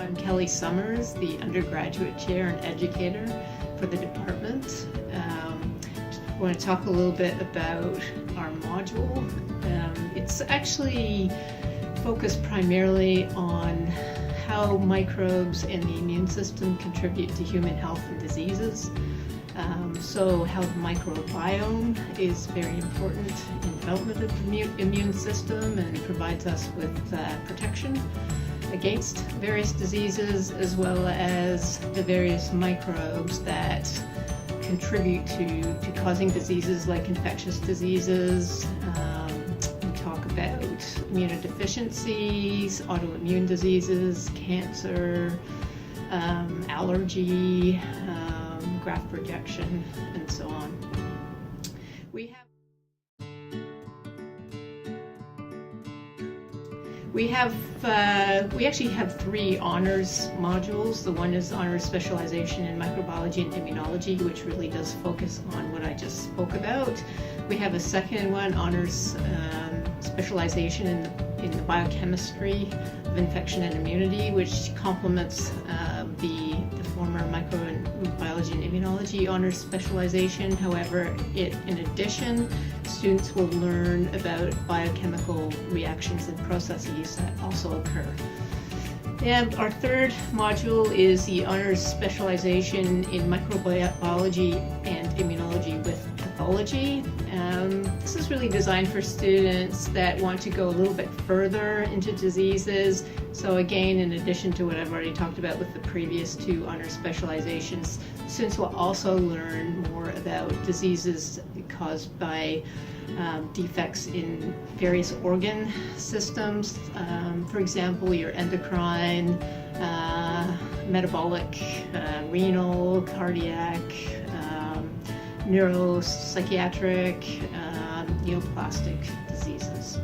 I'm Kelly Summers, the undergraduate chair and educator for the department. I want to talk a little bit about our module. It's actually focused primarily on how microbes and the immune system contribute to human health and diseases. So how the microbiome is very important in development of the immune system and provides us with protection against various diseases, as well as the various microbes that contribute to causing diseases like infectious diseases. We talk about immunodeficiencies, autoimmune diseases, cancer, allergy, graft rejection, and so on. We actually have three honors modules. The one is honors specialization in microbiology and immunology, which really does focus on what I just spoke about. We have a second one, honors specialization in the biochemistry of infection and immunity, which complements the former microbiology and immunology honors specialization. However, in addition, students will learn about biochemical reactions and processes that also occur. And our third module is the honors specialization in microbiology and immunology with pathology. This is really designed for students that want to go a little bit further into diseases. So again, in addition to what I've already talked about with the previous two honors specializations, students will also learn more about diseases caused by defects in various organ systems. For example, your endocrine, metabolic, renal, cardiac, neuropsychiatric, neoplastic diseases.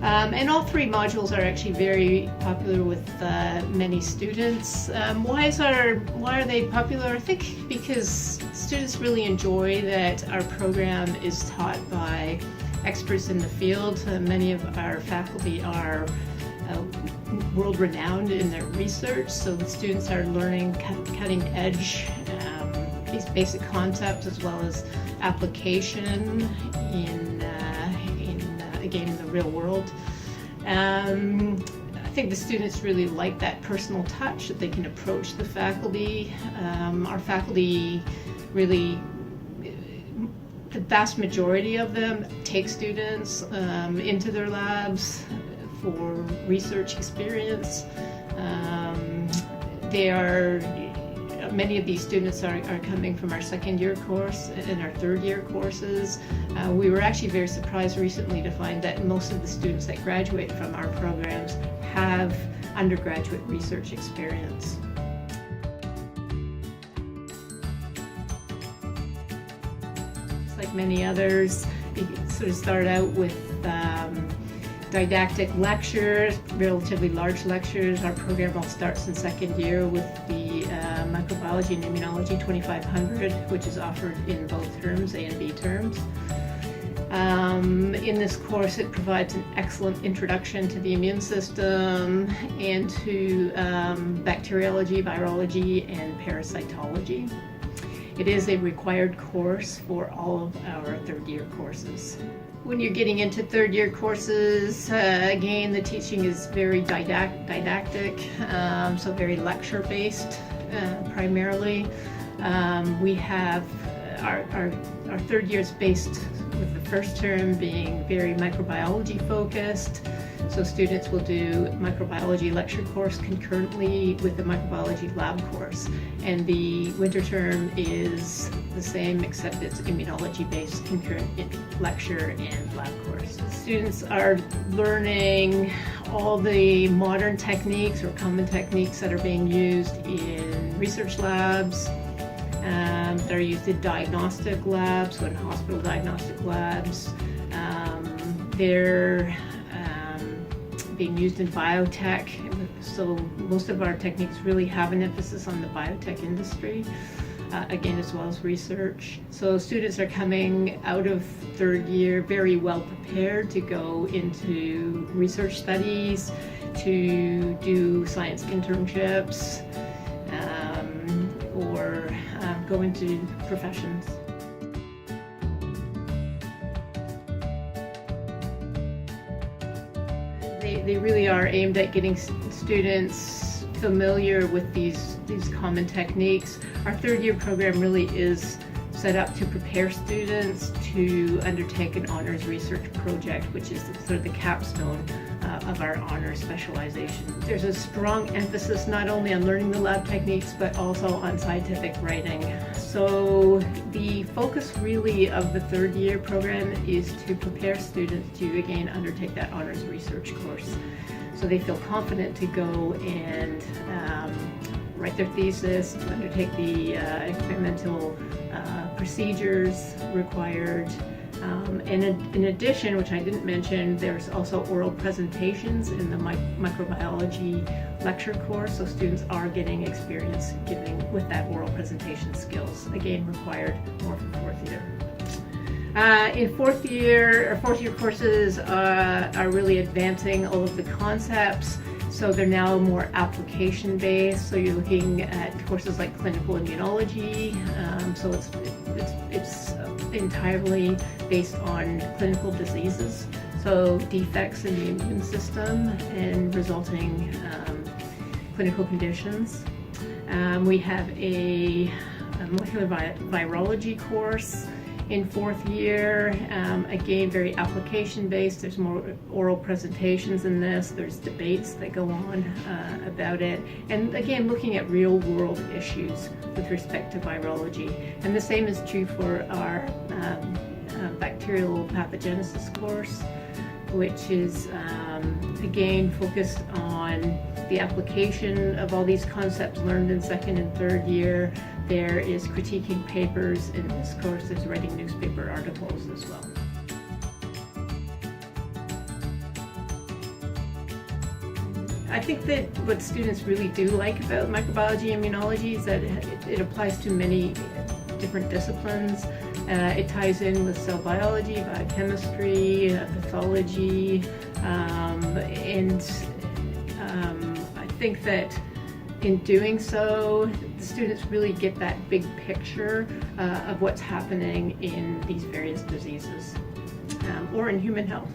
And all three modules are actually very popular with many students. Why are they popular? I think because students really enjoy that our program is taught by experts in the field. Many of our faculty are world-renowned in their research, so the students are learning cutting-edge these basic concepts as well as application again in the real world. I think the students really like that personal touch, that they can approach the faculty. Our faculty really, the vast majority of them take students into their labs for research experience. Many of these students are coming from our second year course and our third year courses. We were actually very surprised recently to find that most of the students that graduate from our programs have undergraduate research experience. Like many others, we sort of start out with didactic lectures, relatively large lectures. Our program all starts in second year with the Microbiology and Immunology 2500, which is offered in both terms, A and B terms. In this course, it provides an excellent introduction to the immune system and to bacteriology, virology, and parasitology. It is a required course for all of our third year courses. When you're getting into third year courses, again, the teaching is very didactic, so very lecture based primarily. We have our third year is based with the first term being very microbiology focused. So students will do microbiology lecture course concurrently with the microbiology lab course. And the winter term is the same, except it's immunology based concurrent lecture and lab course. Students are learning all the modern techniques or common techniques that are being used in research labs, that are used in diagnostic labs, so in hospital diagnostic labs. They're being used in biotech, so most of our techniques really have an emphasis on the biotech industry. again, as well as research. So students are coming out of third year very well prepared to go into research studies, to do science internships, or go into professions. They really are aimed at getting students familiar with these common techniques. Our third year program really is set up to prepare students to undertake an honors research project, which is sort of the capstone of our honors specialization. There's a strong emphasis not only on learning the lab techniques, but also on scientific writing. So the focus really of the third year program is to prepare students to, again, undertake that honors research course. So they feel confident to go and write their thesis, to undertake the experimental procedures required. And in addition, which I didn't mention, there's also oral presentations in the microbiology lecture course, so students are getting experience giving with that oral presentation skills, again required more for fourth year. In fourth year courses are really advancing all of the concepts, so they're now more application based. So you're looking at courses like clinical immunology, so it's entirely based on clinical diseases, so defects in the immune system and resulting clinical conditions. We have a molecular virology course in fourth year, again very application based. There's more oral presentations in this, there's debates that go on about it, and again looking at real world issues with respect to virology. And the same is true for our bacterial pathogenesis course, which is again focused on the application of all these concepts learned in second and third year. There is critiquing papers in this course, there's writing newspaper articles as well. I think that what students really do like about microbiology and immunology is that it applies to many different disciplines. It ties in with cell biology, biochemistry, pathology, and I think that in doing so, the students really get that big picture of what's happening in these various diseases or in human health.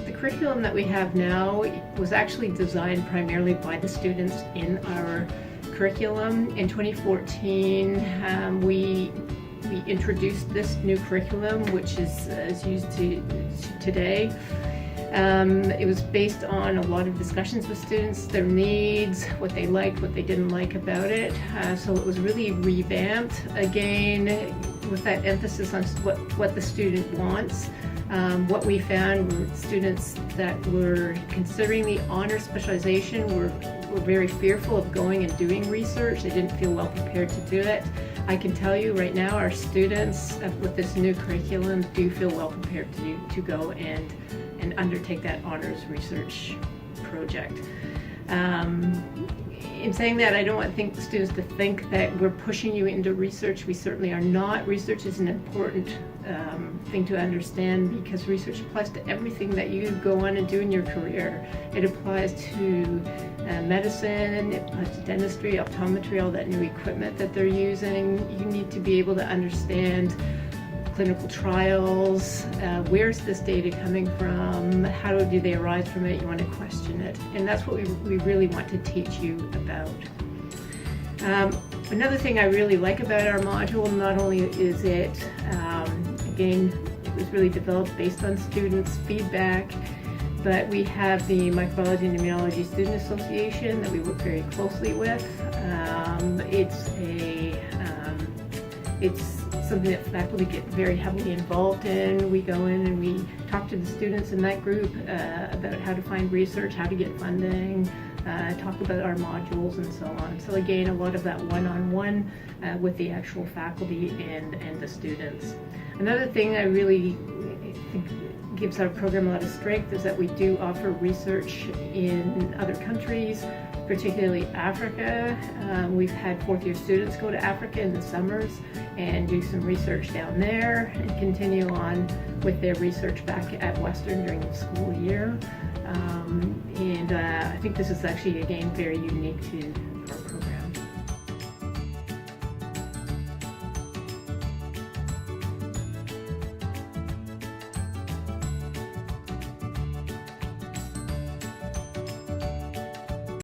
The curriculum that we have now was actually designed primarily by the students in our curriculum. In 2014, we introduced this new curriculum, which is used today. It was based on a lot of discussions with students, their needs, what they liked, what they didn't like about it. So it was really revamped, again, with that emphasis on what the student wants. What we found were students that were considering the honors specialization were very fearful of going and doing research. They didn't feel well prepared to do it. I can tell you right now, our students with this new curriculum do feel well prepared to go and undertake that honors research project. In saying that, I don't want students to think that we're pushing you into research. We certainly are not. Research is an important thing to understand, because research applies to everything that you go on and do in your career. It applies to medicine, it applies to dentistry, optometry, all that new equipment that they're using. You need to be able to understand clinical trials, where's this data coming from, how do they arise from it, you want to question it. And that's what we really want to teach you about. Another thing I really like about our module, not only is it, again, it was really developed based on students' feedback, but we have the Microbiology and Immunology Student Association that we work very closely with. It's something that faculty get very heavily involved in. We go in and we talk to the students in that group about how to find research, how to get funding, talk about our modules and so on. So again, a lot of that one-on-one with the actual faculty and the students. Another thing I really think gives our program a lot of strength is that we do offer research in other countries, particularly Africa. We've had fourth-year students go to Africa in the summers and do some research down there and continue on with their research back at Western during the school year. I think this is actually, again, very unique to